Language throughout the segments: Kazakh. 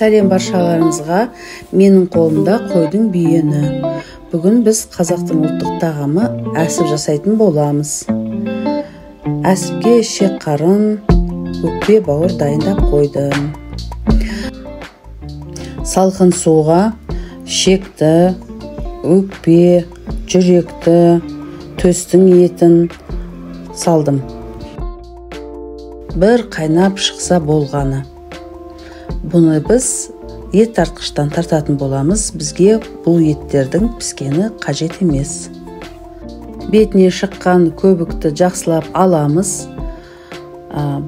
Сәлем баршаларыңызға. Менің қолымда қойдың бүйені. Бүгін біз қазақтың ұлттық тағамы әсіп жасайтын боламыз. Әсіпке шек қарын, өкпе бауыр дайындап қойдым. Салқын суға шекті, өкпе, жүректі, төстің етін салдым. Бір қайнап шықса болғаны. Бұны біз ет тартқыштан тартатын боламыз. Бізге бұл еттердің піскені қажет емес. Бетіне шыққан көбікті жақсылап аламыз.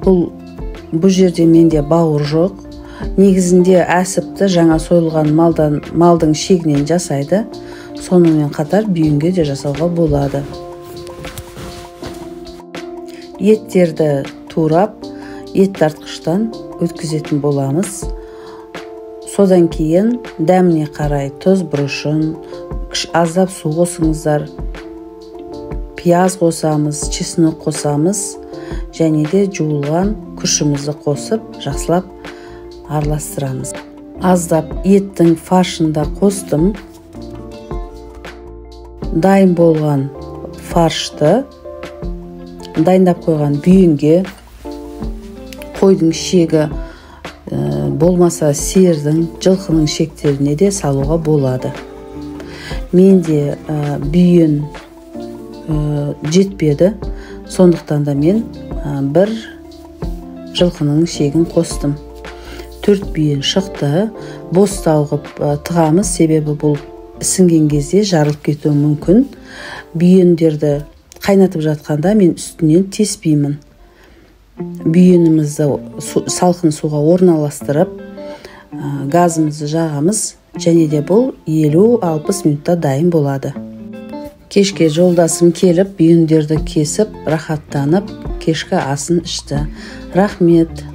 Бұл жерде менде бауыр жоқ. Негізінде әсіпті жаңа сойылған малдың шегінен жасайды. Сонымен қатар бүйінге де жасауға болады. Еттерді турап, ет тартқыштан өткізетін боламыз. Содан кейін дәміне қарай тұз бұрышын, аздап су қосыңыздар. Пияз қосамыз, чеснок қосамыз, және де жуылған күрішімізді қосып, жақсылап араластырамыз. Аздап еттің фаршында қостым. Дайын болған фаршты дайындап қойған бүйінге, қойдың шегі болмаса сиырдың, жылқының шектеріне де салуға болады. Менде бүйін жетпеді, сондықтан да мен бір жылқының шегін қостым. 4 бүйін шықты. Бостау қып тығамыз, себебі бұл ісінген кезде жарылып кетуі мүмкін. Бүйіндерді қайнатып жатқанда мен үстінен теспеймін. Бүйінімізді салқын суға орналастырып, газымызды жағамыз, және де бұл 50-60 минутта дайын болады. Кешке жолдасым келіп, бүйіндерді кесіп, рахаттанып, кешкі асын ішті. Рахмет.